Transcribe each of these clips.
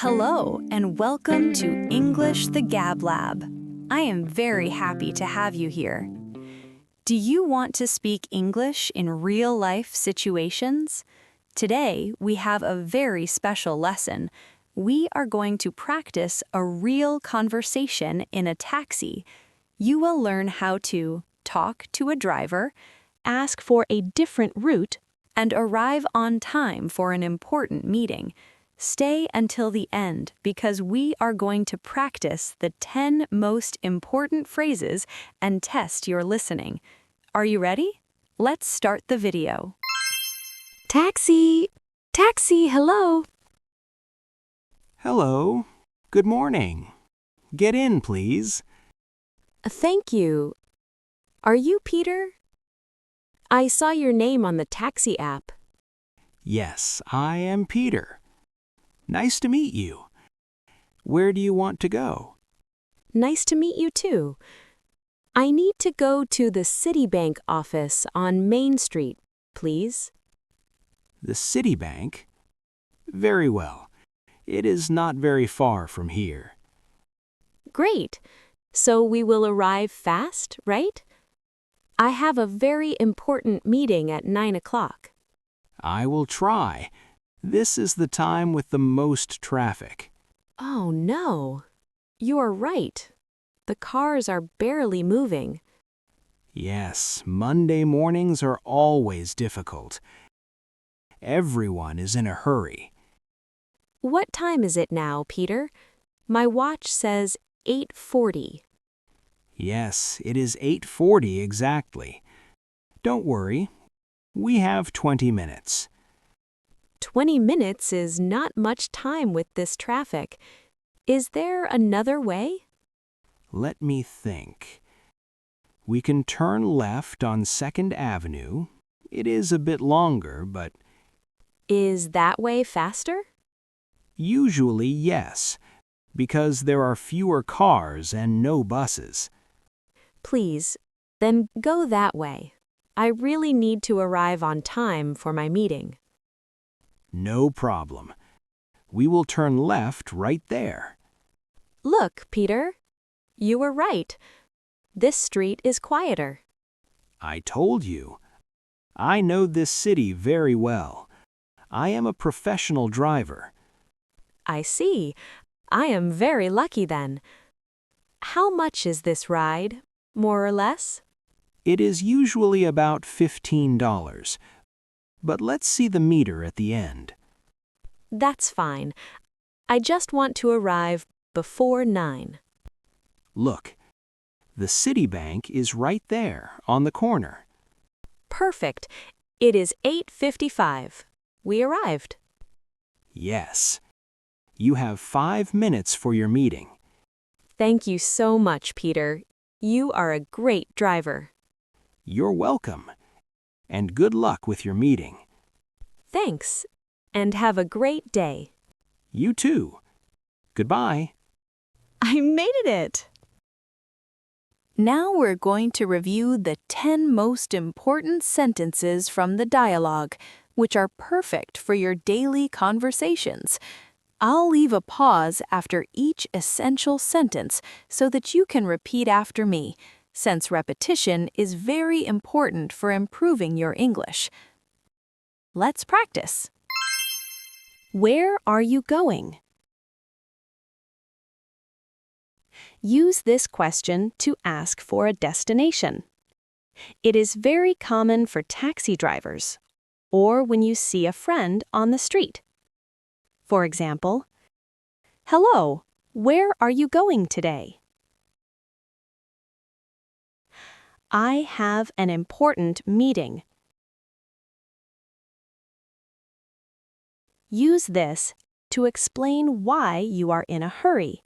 Hello, and welcome to English the Gab Lab. I am very happy to have you here. Do you want to speak English in real-life situations? Today, we have a very special lesson. We are going to practice a real conversation in a taxi. You will learn how to talk to a driver, ask for a different route, and arrive on time for an important meeting. Stay until the end because we are going to practice the 10 most important phrases and test your listening. Are you ready? Let's start the video. Taxi! Taxi, hello! Hello. Good morning. Get in, please. Thank you. Are you Peter? I saw your name on the taxi app. Yes, I am Peter. Nice to meet you. Where do you want to go? Nice to meet you too. I need to go to the Citibank office on Main Street, please. The Citibank? Very well. It is not very far from here. Great. So we will arrive fast, right? I have a very important meeting at 9 o'clock. I will try. This is the time with the most traffic. Oh no. You are right. The cars are barely moving. Yes, Monday mornings are always difficult. Everyone is in a hurry. What time is it now, Peter? My watch says 8:40. Yes, it is 8:40 exactly. Don't worry. We have 20 minutes. 20 minutes is not much time with this traffic. Is there another way? Let me think. We can turn left on 2nd Avenue. It is a bit longer, but Is that way faster? usually yes, because there are fewer cars and no buses. Please, then go that way. I really need to arrive on time for my meeting. No problem. We will turn left right there. Look, Peter. You were right. This street is quieter. I told you. I know this city very well. I am a professional driver. I see. I am very lucky then. How much is this ride, more or less? It is usually about $15. But let's see the meter at the end. That's fine. I just want to arrive before 9. Look, the Citibank is right there on the corner. Perfect. It is 8:55. We arrived. Yes. You have 5 minutes for your meeting. Thank you so much, Peter. You are a great driver. You're welcome. And good luck with your meeting. Thanks. And have a great day. You too. Goodbye. I made it! Now we're going to review the 10 most important sentences from the dialogue, which are perfect for your daily conversations. I'll leave a pause after each essential sentence so that you can repeat after me, since repetition is very important for improving your English. Let's practice. Where are you going? Use this question to ask for a destination. It is very common for taxi drivers or when you see a friend on the street. For example, "Hello, where are you going today?" "I have an important meeting." Use this to explain why you are in a hurry.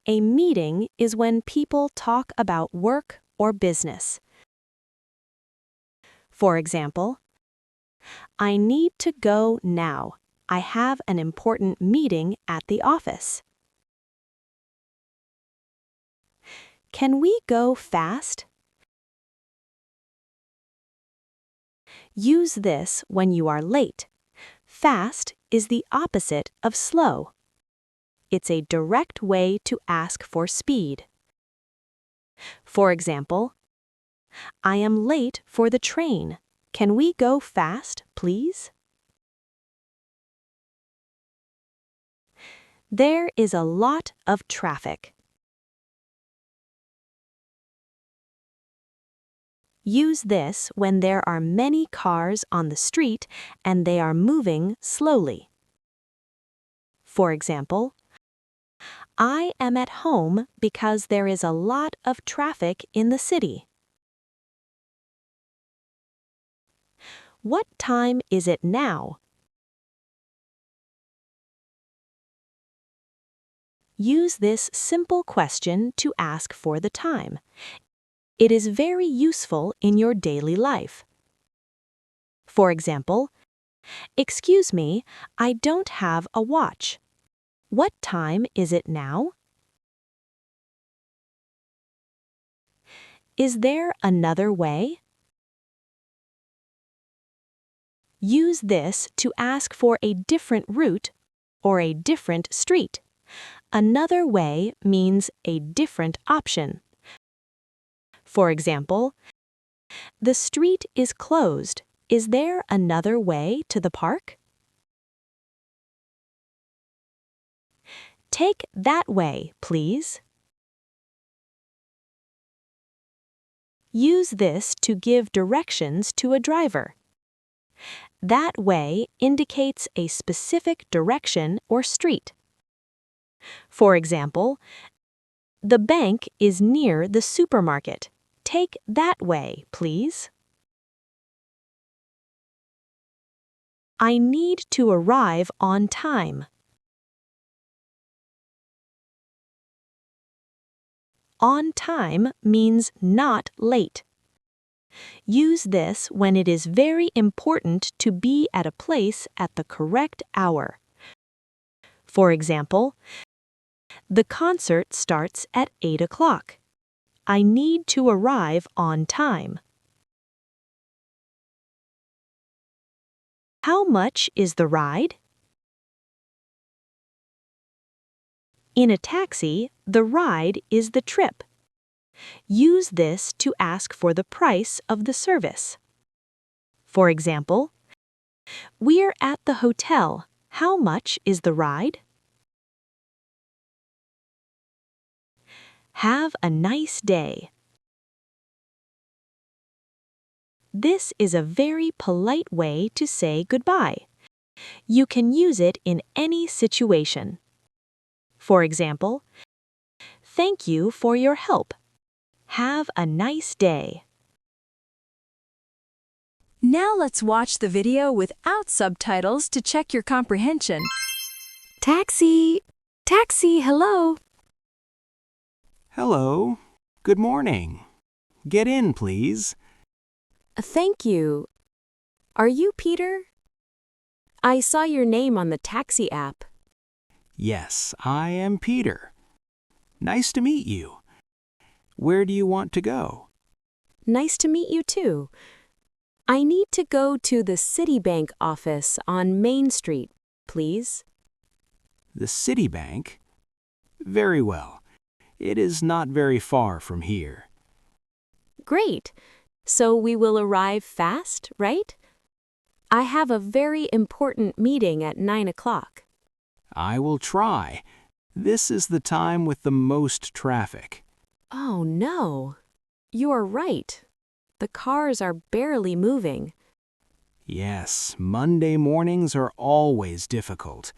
A meeting is when people talk about work or business. For example, "I need to go now. I have an important meeting at the office." "Can we go fast?" Use this when you are late. Fast is the opposite of slow. it's a direct way to ask for speed. For example, I am late for the train. Can we go fast, please? There is a lot of traffic. Use this when there are many cars on the street and they are moving slowly. For example, I am at home because there is a lot of traffic in the city. What time is it now? Use this simple question to ask for the time. It is very useful in your daily life. For example, excuse me, I don't have a watch. What time is it now? Is there another way? Use this to ask for a different route or a different street. Another way means a different option. For example, the street is closed. Is there another way to the park? Take that way, please. Use this to give directions to a driver. That way indicates a specific direction or street. For example, the bank is near the supermarket. Take that way, please. I need to arrive on time. On time means not late. Use this when it is very important to be at a place at the correct hour. For example, the concert starts at 8 o'clock. I need to arrive on time. How much is the ride? In a taxi, the ride is the trip. Use this to ask for the price of the service. For example, we're at the hotel. How much is the ride? Have a nice day. This is a very polite way to say goodbye. You can use it in any situation. For example, thank you for your help. Have a nice day. Now let's watch the video without subtitles to check your comprehension. Taxi! Taxi, hello! Hello. Good morning. Get in, please. Thank you. Are you Peter? I saw your name on the taxi app. Yes, I am Peter. Nice to meet you. Where do you want to go? Nice to meet you too. I need to go to the Citibank office on Main Street, please. The Citibank? Very well. It is not very far from here. Great. So we will arrive fast, right? I have a very important meeting at 9 o'clock. I will try. This is the time with the most traffic. Oh no. You are right. The cars are barely moving. Yes, Monday mornings are always difficult.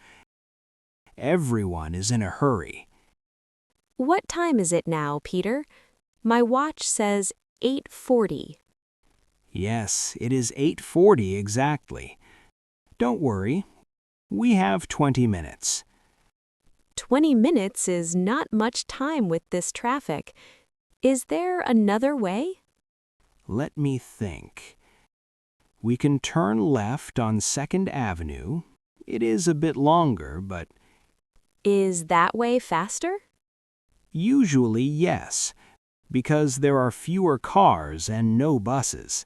Everyone is in a hurry. What time is it now, Peter? My watch says 8:40. Yes, it is 8:40 exactly. Don't worry. We have 20 minutes. 20 minutes is not much time with this traffic. Is there another way? Let me think. We can turn left on 2nd Avenue. It is a bit longer, but Is that way faster? usually yes, because there are fewer cars and no buses.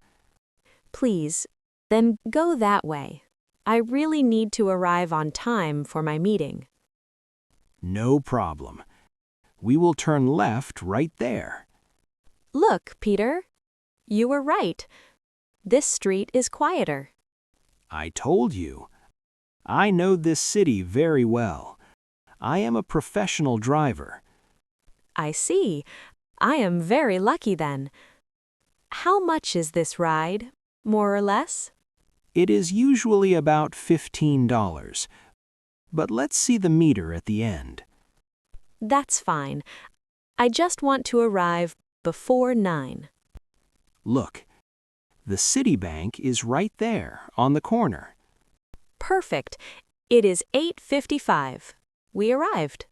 Please, then go that way. I really need to arrive on time for my meeting. No problem. We will turn left right there. Look, Peter. You were right. This street is quieter. I told you. I know this city very well. I am a professional driver. I see. I am very lucky then. How much is this ride, more or less? It is usually about $15. But let's see the meter at the end. That's fine. I just want to arrive before 9. Look, the Citibank is right there on the corner. Perfect. It is 8:55. We arrived.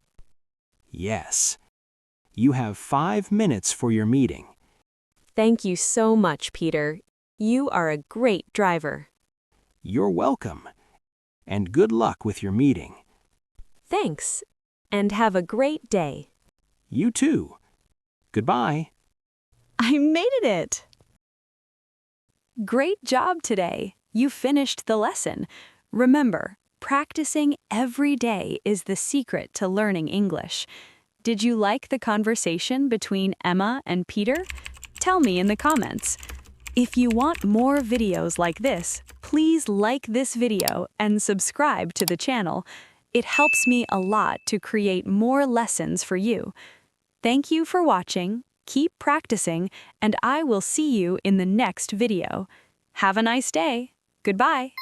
Yes. You have 5 minutes for your meeting. Thank you so much, Peter. You are a great driver. You're welcome. And good luck with your meeting. Thanks. And have a great day. You too. Goodbye. I made it! Great job today. You finished the lesson. Remember, practicing every day is the secret to learning English. Did you like the conversation between Emma and Peter? Tell me in the comments. If you want more videos like this, please like this video and subscribe to the channel. It helps me a lot to create more lessons for you. Thank you for watching. Keep practicing, and I will see you in the next video. Have a nice day. Goodbye.